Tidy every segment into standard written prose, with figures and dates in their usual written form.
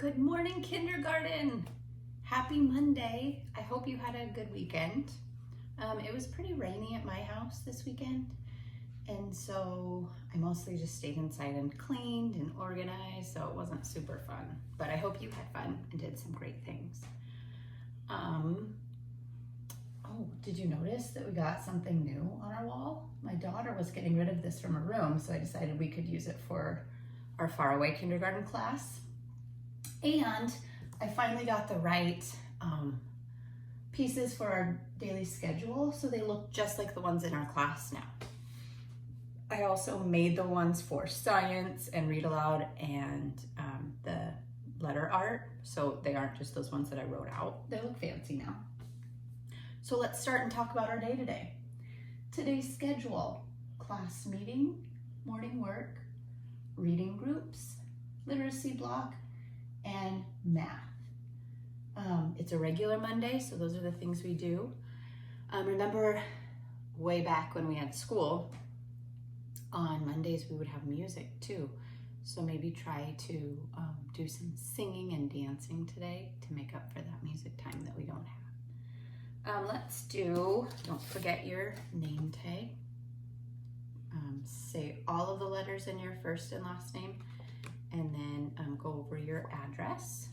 Good morning, kindergarten. Happy Monday. I hope you had a good weekend. It was pretty rainy at my house this weekend, and so I mostly just stayed inside and cleaned and organized, so it wasn't super fun, but I hope you had fun and did some great things. Oh, did you notice that we got something new on our wall? My daughter was getting rid of this from her room, so I decided we could use it for our faraway kindergarten class. And I finally got the right pieces for our daily schedule, so they look just like the ones in our class now. I also made the ones for science and read aloud and the letter art, so they aren't just those ones that I wrote out. They look fancy now. So let's start and talk about our day today. Today's schedule: class meeting, morning work, reading groups, literacy block, and math. It's a regular Monday, so those are the things we do. Remember way back when we had school, on Mondays we would have music too. So maybe try to do some singing and dancing today to make up for that music time that we don't have. Don't forget your name tag. Say all of the letters in your first and last name, and then go over your address.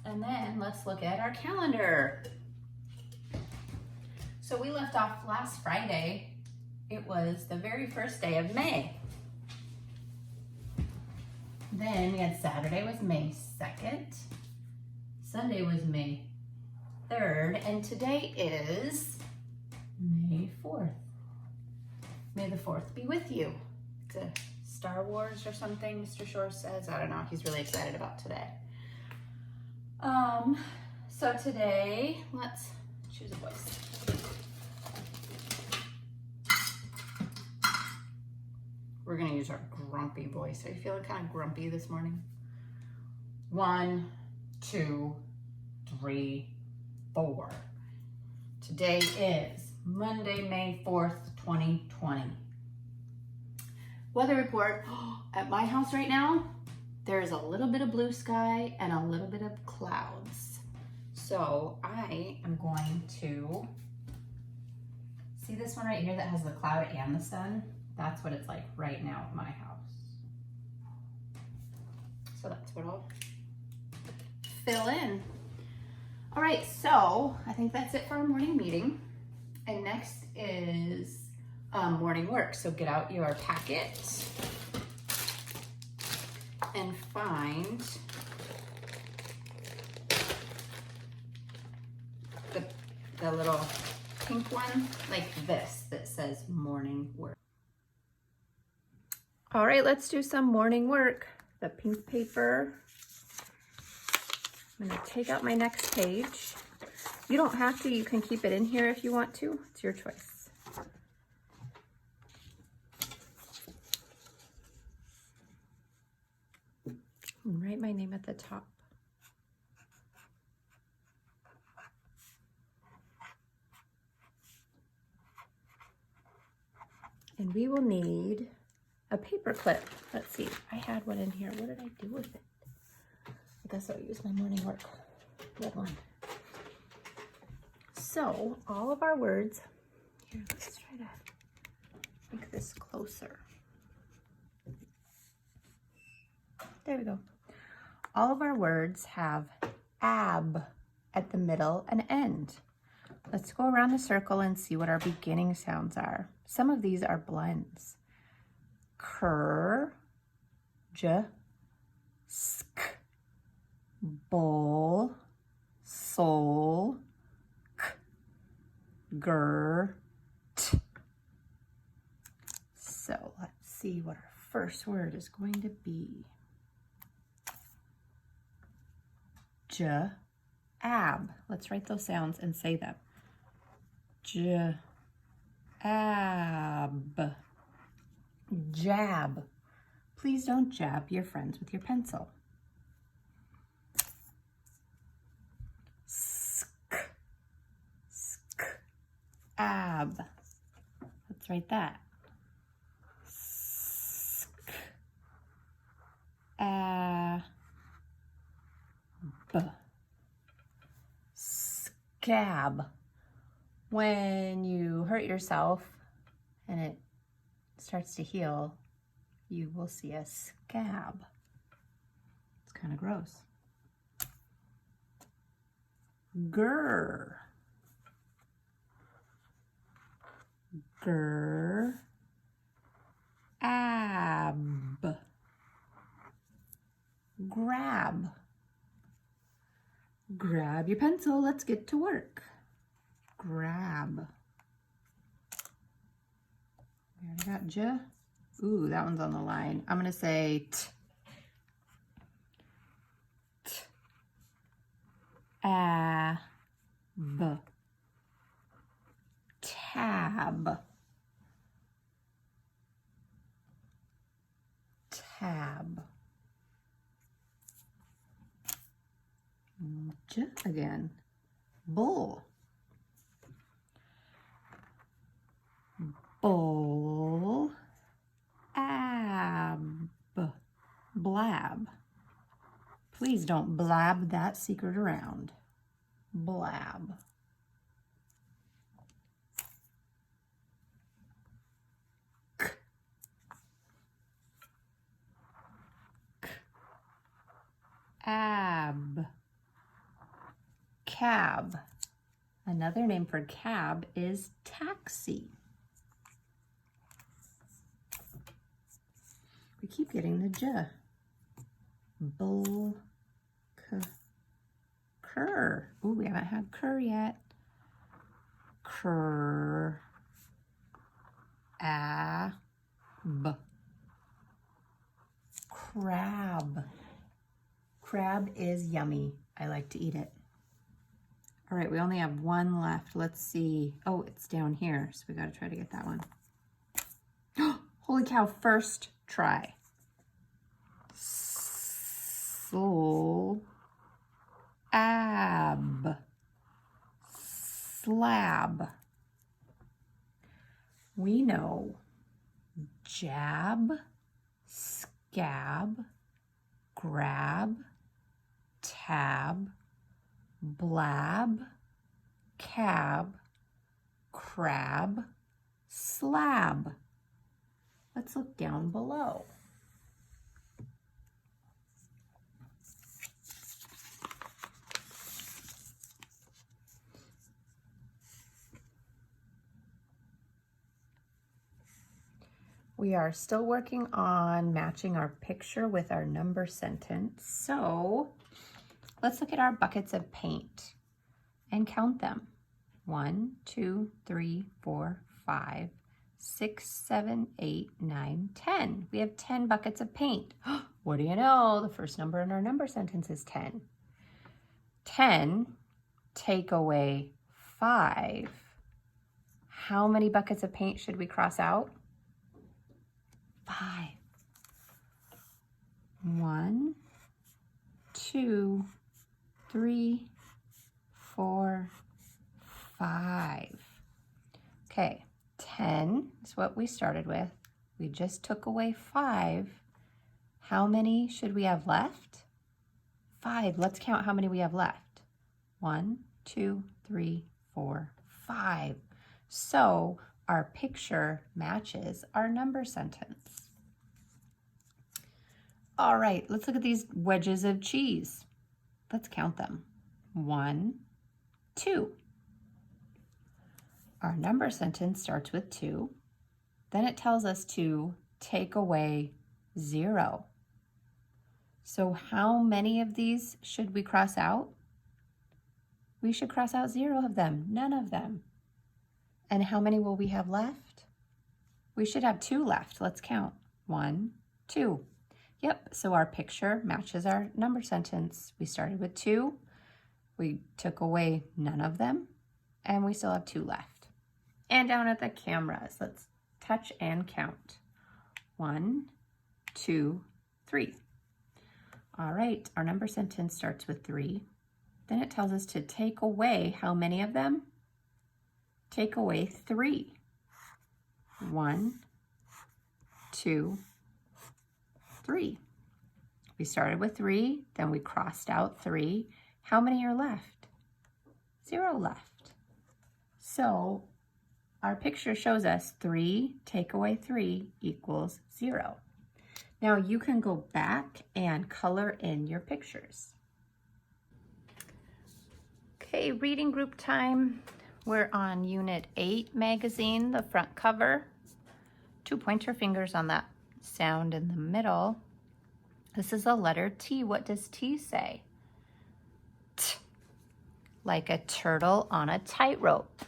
And then let's look at our calendar. So we left off last Friday. It was the very first day of May. Then we had Saturday was May 2nd. Sunday was May 3rd. And today is May 4th. May the 4th be with you. It's a Star Wars or something, Mr. Shore says. I don't know. He's really excited about today. So today, let's choose a voice. We're going to use our grumpy voice. Are you feeling kind of grumpy this morning? 1, 2, 3, 4. Today is Monday, May 4th, 2020. Weather report. At my house right now, there's a little bit of blue sky and a little bit of clouds. So I am going to see this one right here that has the cloud and the sun. That's what it's like right now at my house. So that's what I'll fill in. All right, so I think that's it for our morning meeting. And next is morning work. So get out your packet and find the little pink one like this that says morning work. All right, let's do some morning work. The pink paper. I'm gonna take out my next page. You don't have to, you can keep it in here if you want to. It's your choice. And write my name at the top. And we will need a paper clip. Let's see, I had one in here. What did I do with it? I guess I'll use my morning work. Red one. So all of our words, here, let's try to make this closer. There we go. All of our words have ab at the middle and end. Let's go around the circle and see what our beginning sounds are. Some of these are blends. Cur, j, sk, bowl, soul, k, gur, t. So let's see what our first word is going to be. J, ab. Let's write those sounds and say them. J, ab. Jab. Please don't jab your friends with your pencil. Sk, sk, ab. Let's write that. Sk, Scab. When you hurt yourself and it starts to heal, you will see a scab. It's kind of gross. Grr. Grr. Ab. Grab. Grab your pencil, let's get to work. Grab. We already got J. Ooh, that one's on the line. I'm gonna say T. T. A. B. Tab. Tab. J again. Bull. Bull. Ab. Blab. Please don't blab that secret around. Blab. K. K. Ab. Cab. Another name for cab is taxi. We keep getting the J. Bull. Cur. Ooh, we haven't had cur yet. Cur. Ab. Crab. Crab is yummy. I like to eat it. All right, we only have one left. Let's see. Oh, it's down here, so we got to try to get that one. Holy cow, first try. Soul. Ab. Slab. We know jab, scab, grab, tab, blab, cab, crab, slab. Let's look down below. We are still working on matching our picture with our number sentence. So let's look at our buckets of paint and count them. 1, 2, 3, 4, 5, 6, 7, 8, 9, 10. We have 10 buckets of paint. What do you know? The first number in our number sentence is 10. 10, take away 5. How many buckets of paint should we cross out? 5. 1, 2, 3, 4, 5. Okay, 10 is what we started with. We just took away 5. How many should we have left? 5. Let's count how many we have left. 1, 2, 3, 4, 5. So our picture matches our number sentence. All right, let's look at these wedges of cheese. Let's count them. 1, 2. Our number sentence starts with 2. Then it tells us to take away 0. So how many of these should we cross out? We should cross out 0 of them, none of them. And how many will we have left? We should have 2 left. Let's count. 1, 2. Yep, so our picture matches our number sentence. We started with 2. We took away none of them, and we still have 2 left. And down at the cameras, let's touch and count. 1, 2, 3. All right, our number sentence starts with 3. Then it tells us to take away how many of them? Take away 3. 1, 2, 3. We started with 3, then we crossed out 3, How many are left? 0 left. So our picture shows us 3 take away 3 equals 0. Now you can go back and color in your pictures. Okay, reading group time. We're on Unit 8 magazine, the front cover. 2 pointer fingers on that sound in the middle. This is the letter T. What does T say? T. Like a turtle on a tightrope.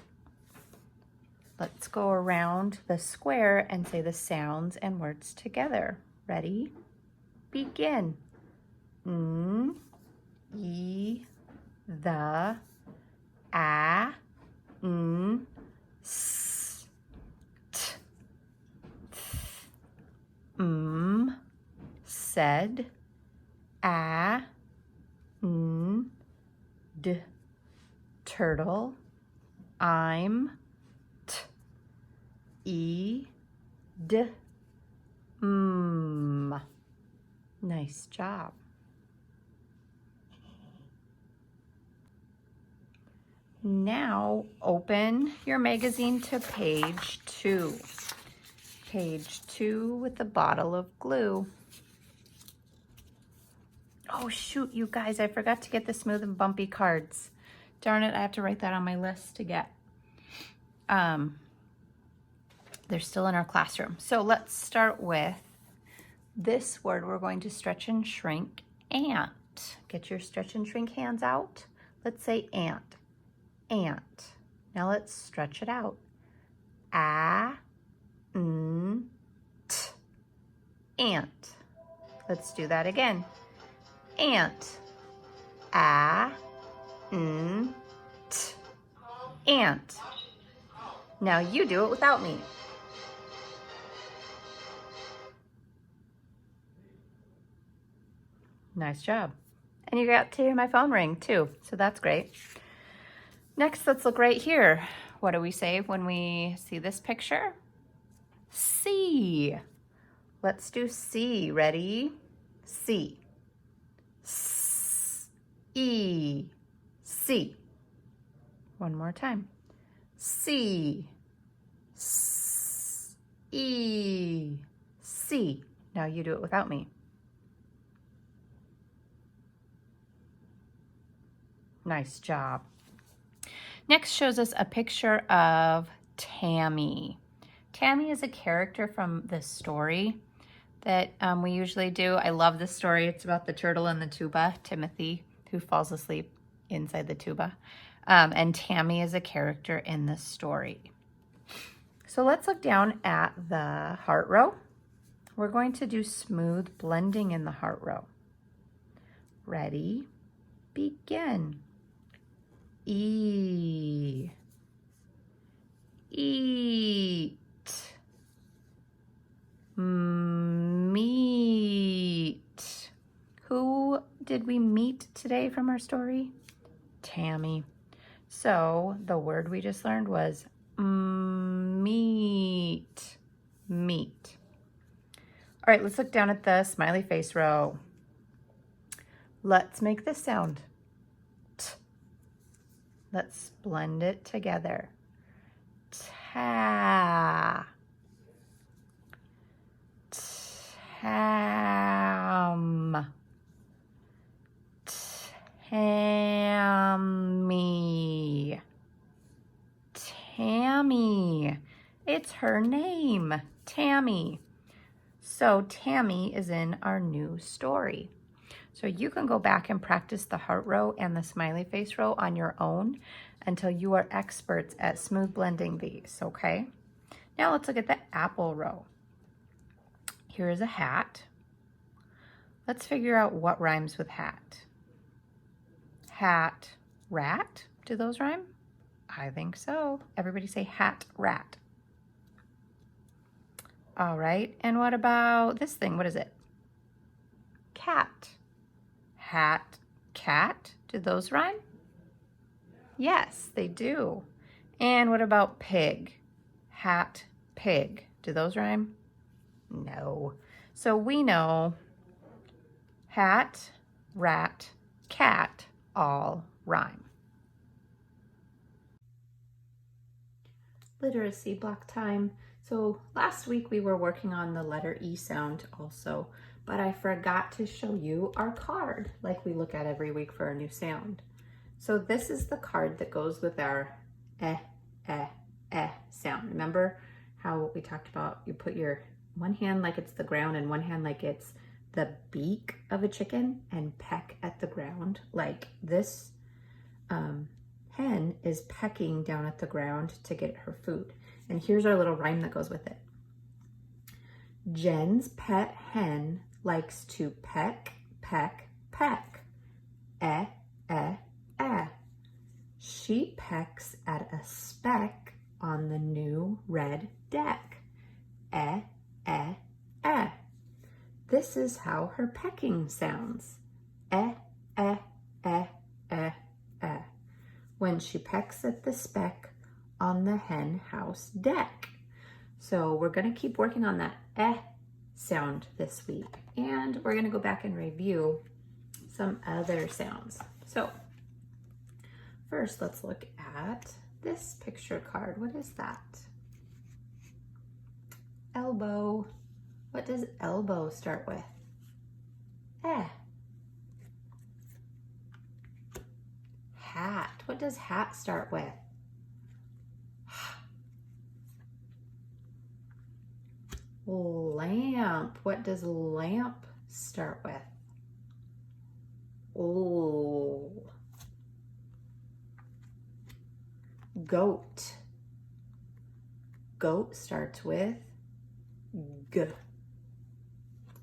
Let's go around the square and say the sounds and words together. Ready? Begin. N, E, the, a, n, s, t, th, said, a, n, d, turtle, I'm, t, e, d, m. Nice job. Now open your magazine to page 2. Page 2 with the bottle of glue. Oh shoot, you guys, I forgot to get the smooth and bumpy cards. Darn it, I have to write that on my list to get. They're still in our classroom. So let's start with this word. We're going to stretch and shrink, ant. Get your stretch and shrink hands out. Let's say ant, ant. Now let's stretch it out. A, n, t, ant. Let's do that again. Ant, a, n, t, ant. Now you do it without me. Nice job. And you got to hear my phone ring too, so that's great. Next, let's look right here. What do we say when we see this picture? C. Let's do C. Ready? C. S, E, C. One more time. C, S, E, C. Now you do it without me. Nice job. Next shows us a picture of Tammy. Tammy is a character from this story that we usually do. I love this story. It's about the turtle and the tuba, Timothy, who falls asleep inside the tuba. And Tammy is a character in this story. So let's look down at the heart row. We're going to do smooth blending in the heart row. Ready? Begin. E, eat, meet. Who did we meet today from our story? Tammy. So the word we just learned was meet, meet. All right, let's look down at the smiley face row. Let's make this sound. T. Let's blend it together. Ta. Tam. Tammy. Tammy. It's her name, Tammy. So Tammy is in our new story. So you can go back and practice the heart row and the smiley face row on your own until you are experts at smooth blending these, okay? Now let's look at the apple row. Here is a hat. Let's figure out what rhymes with hat. Hat, rat. Do those rhyme? I think so. Everybody say hat, rat. All right, and what about this thing? What is it? Cat. Hat, cat. Do those rhyme? Yes, they do. And what about pig? Hat, pig. Do those rhyme? No. So we know hat, rat, cat all rhyme. Literacy block time. So last week we were working on the letter E sound also, but I forgot to show you our card like we look at every week for a new sound. So this is the card that goes with our sound. Remember how we talked about you put your one hand like it's the ground and one hand like it's the beak of a chicken and peck at the ground. Like this hen is pecking down at the ground to get her food. And here's our little rhyme that goes with it. Jen's pet hen likes to peck, peck, peck. Eh, eh, eh. She pecks at a speck on the new red deck. Eh, eh, eh. This is how her pecking sounds. Eh, eh, eh, eh, eh. When she pecks at the speck on the hen house deck. So we're gonna keep working on that sound this week. And we're gonna go back and review some other sounds. So first, let's look at this picture card. What is that? Elbow. What does elbow start with? Hat. What does hat start with? Lamp. What does lamp start with? Oh. Goat. Goat starts with G.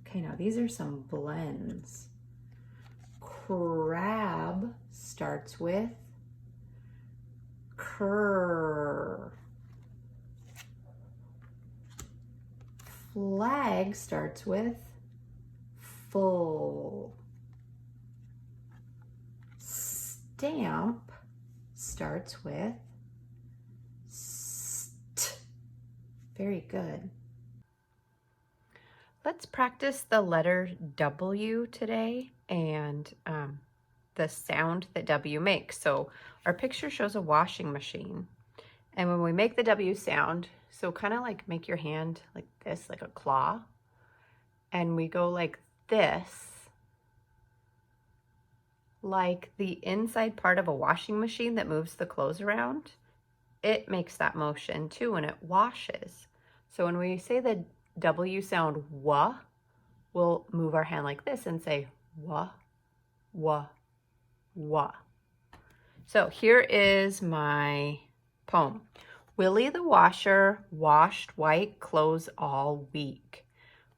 Okay, now these are some blends. Crab starts with cur. Flag starts with full. Stamp starts with st. Very good. Let's practice the letter W today and the sound that W makes. So our picture shows a washing machine. And when we make the W sound, so kind of like make your hand like this, like a claw. And we go like this, like the inside part of a washing machine that moves the clothes around. It makes that motion too when it washes. So when we say the W sound, wa, we'll move our hand like this and say wa, wa, wa. So here is my poem. Willie the washer washed white clothes all week.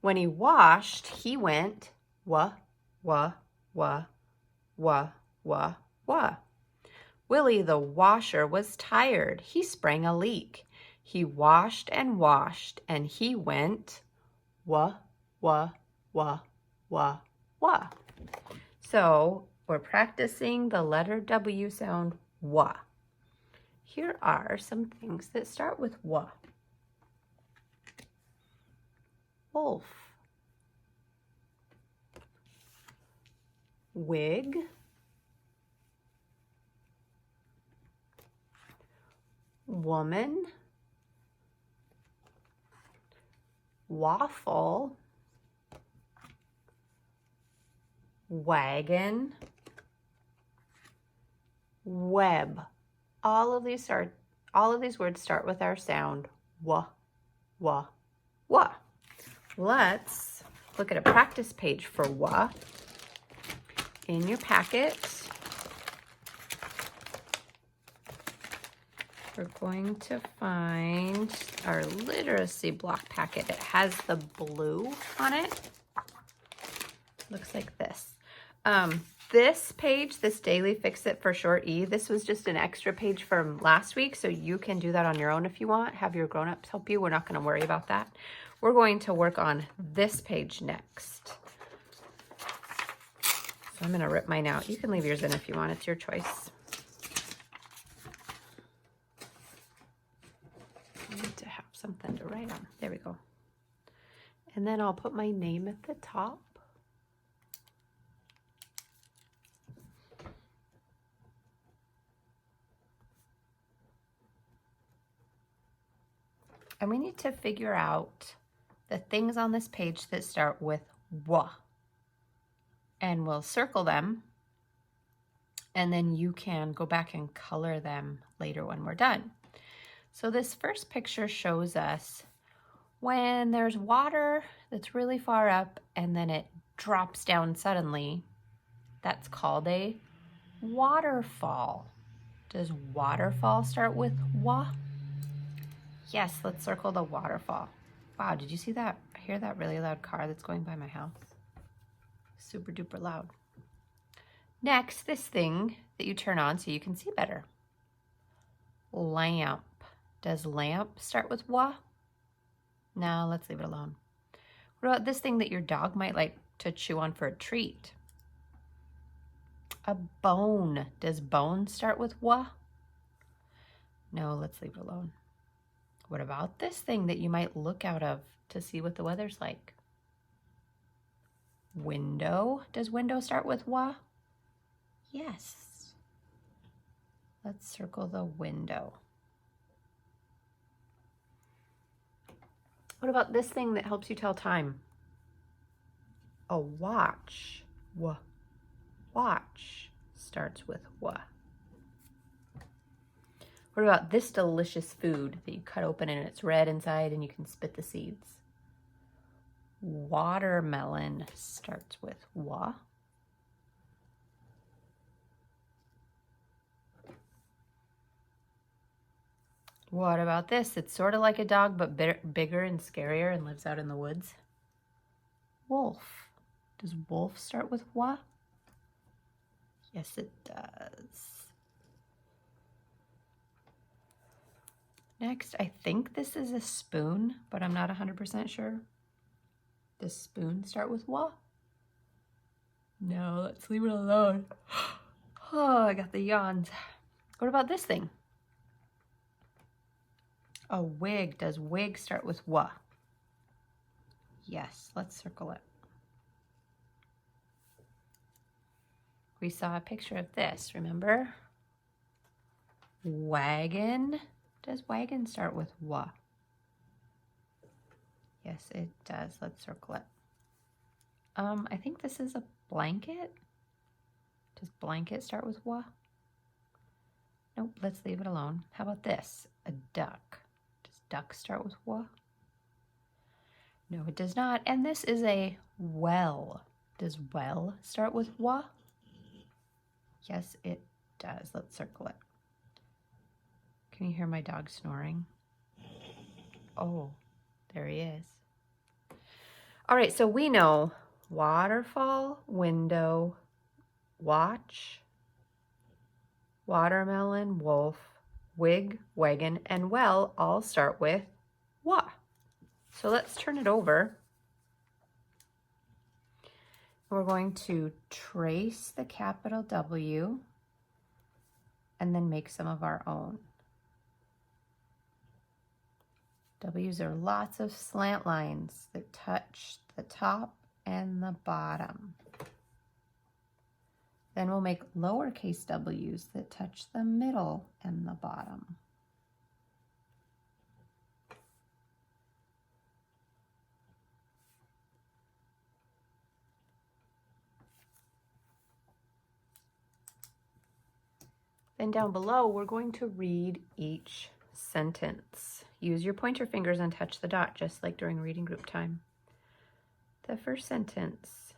When he washed, he went wa, wa, wa, wa, wa, wa. Willie the washer was tired. He sprang a leak. He washed, and he went wa, wa, wa, wa, wa. So we're practicing the letter W sound, wa. Here are some things that start with wa. Wolf. Wig. Woman. Waffle. Wagon. Web. All of these words start with our sound wa, wa, wa. Let's look at a practice page for wa. In your packet, we're going to find our literacy block packet. It has the blue on it. Looks like this. This page, this Daily Fix-It for Short E, this was just an extra page from last week, so you can do that on your own if you want. Have your grown-ups help you. We're not going to worry about that. We're going to work on this page next. So I'm going to rip mine out. You can leave yours in if you want. It's your choice. I need to have something to write on. There we go. And then I'll put my name at the top. And we need to figure out the things on this page that start with W. And we'll circle them, and then you can go back and color them later when we're done. So this first picture shows us when there's water that's really far up and then it drops down suddenly. That's called a waterfall. Does waterfall start with W? Yes, let's circle the waterfall. Wow, did you see that? I hear that really loud car that's going by my house. Super duper loud. Next, this thing that you turn on so you can see better. Lamp. Does lamp start with W? No, let's leave it alone. What about this thing that your dog might like to chew on for a treat? A bone. Does bone start with W? No, let's leave it alone. What about this thing that you might look out of to see what the weather's like? Window. Does window start with W? Yes. Let's circle the window. What about this thing that helps you tell time? A watch. Watch starts with W. What about this delicious food that you cut open and it's red inside and you can spit the seeds? Watermelon starts with W. What about this? It's sort of like a dog, but bigger and scarier and lives out in the woods. Wolf. Does wolf start with W? Yes, it does. Next, I think this is a spoon, but I'm not 100% sure. Does spoon start with W? No, let's leave it alone. Oh, I got the yawns. What about this thing? A wig. Does wig start with W? Yes, let's circle it. We saw a picture of this, remember? Wagon. Does wagon start with W? Yes, it does. Let's circle it. I think this is a blanket. Does blanket start with W? Nope, let's leave it alone. How about this? A duck. Does duck start with W? No, it does not. And this is a well. Does well start with W? Yes, it does. Let's circle it. Can you hear my dog snoring? Oh, there he is. All right, so we know waterfall, window, watch, watermelon, wolf, wig, wagon, and well all start with W. So let's turn it over. We're going to trace the capital W and then make some of our own. W's are lots of slant lines that touch the top and the bottom. Then we'll make lowercase w's that touch the middle and the bottom. Then down below, we're going to read each sentence. Use your pointer fingers and touch the dot, just like during reading group time. The first sentence,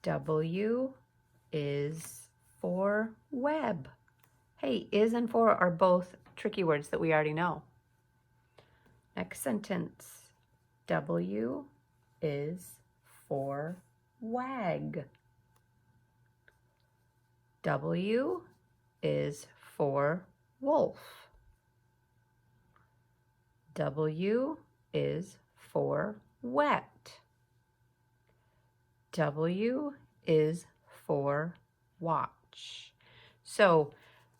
W is for web. Hey, is and for are both tricky words that we already know. Next sentence, W is for wag. W is for wolf. W is for wet. W is for watch. So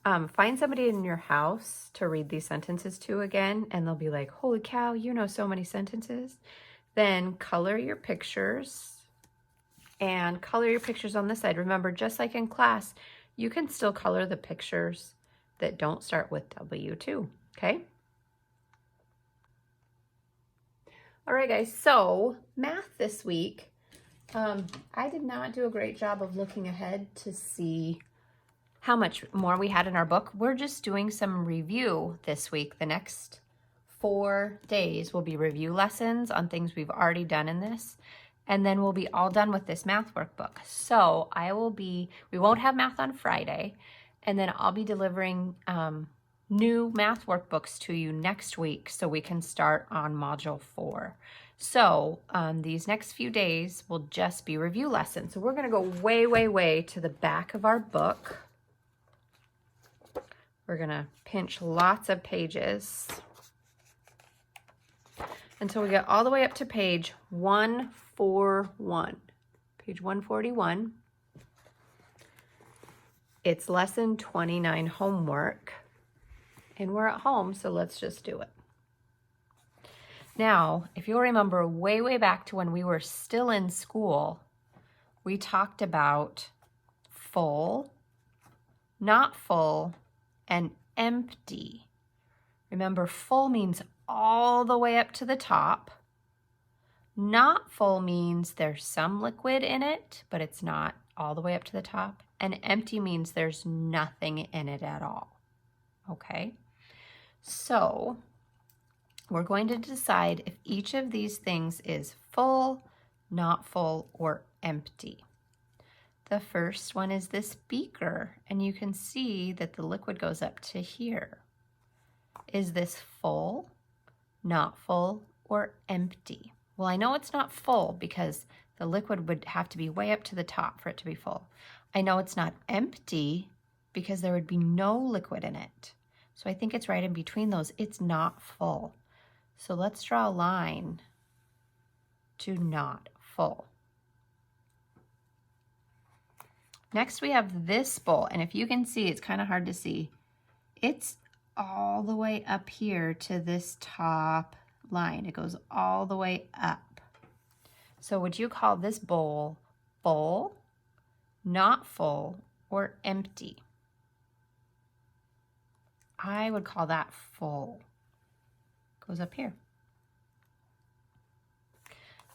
find somebody in your house to read these sentences to again, and they'll be like, holy cow, you know so many sentences. Then color your pictures and color your pictures on this side. Remember, just like in class, you can still color the pictures that don't start with W too, okay? All right, guys, so math this week. I did not do a great job of looking ahead to see how much more we had in our book. We're just doing some review this week. The next 4 days will be review lessons on things we've already done in this. And then we'll be all done with this math workbook. So we won't have math on Friday. And then I'll be delivering new math workbooks to you next week so we can start on Module 4. So these next few days will just be review lessons. So we're going to go way, way, way to the back of our book. We're going to pinch lots of pages until we get all the way up to page 141. Page 141. It's lesson 29 homework. And we're at home, so let's just do it. Now, if you'll remember way, way back to when we were still in school, we talked about full, not full, and empty. Remember, full means all the way up to the top. Not full means there's some liquid in it, but it's not all the way up to the top. And empty means there's nothing in it at all. Okay? So we're going to decide if each of these things is full, not full, or empty. The first one is this beaker, and you can see that the liquid goes up to here. Is this full, not full, or empty? Well, I know it's not full because the liquid would have to be way up to the top for it to be full. I know it's not empty because there would be no liquid in it. So I think it's right in between those. It's not full. So let's draw a line to not full. Next we have this bowl, and if you can see, it's kind of hard to see. It's all the way up here to this top line. It goes all the way up. So would you call this bowl full, not full, or empty? I would call that full. Goes up here.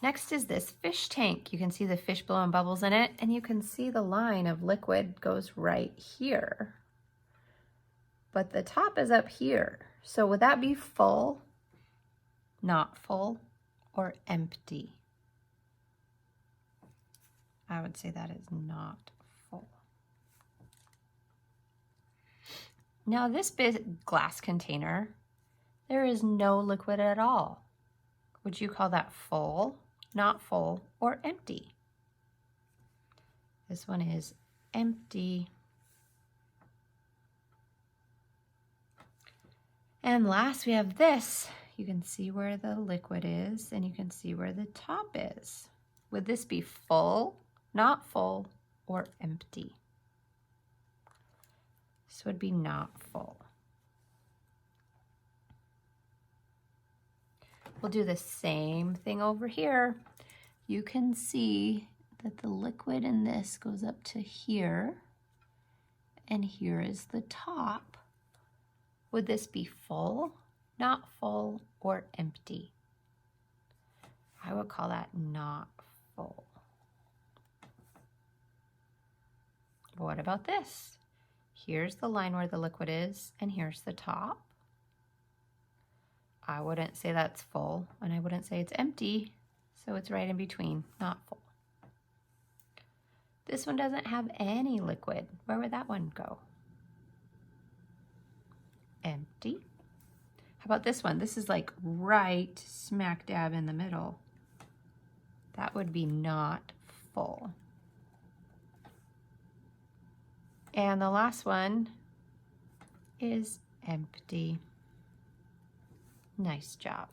Next is this fish tank. You can see the fish blowing bubbles in it, and you can see the line of liquid goes right here. But the top is up here. So would that be full, not full, or empty? I would say that is not full. Now this big glass container, there is no liquid at all. Would you call that full, not full, or empty? This one is empty. And last we have this. You can see where the liquid is and you can see where the top is. Would this be full, not full, or empty? This would be not full. We'll do the same thing over here. You can see that the liquid in this goes up to here, and here is the top. Would this be full, not full, or empty? I would call that not full. What about this? Here's the line where the liquid is, and here's the top. I wouldn't say that's full, and I wouldn't say it's empty, so it's right in between, not full. This one doesn't have any liquid. Where would that one go? Empty. How about this one? This is like right smack dab in the middle. That would be not full. And the last one is empty. Nice job.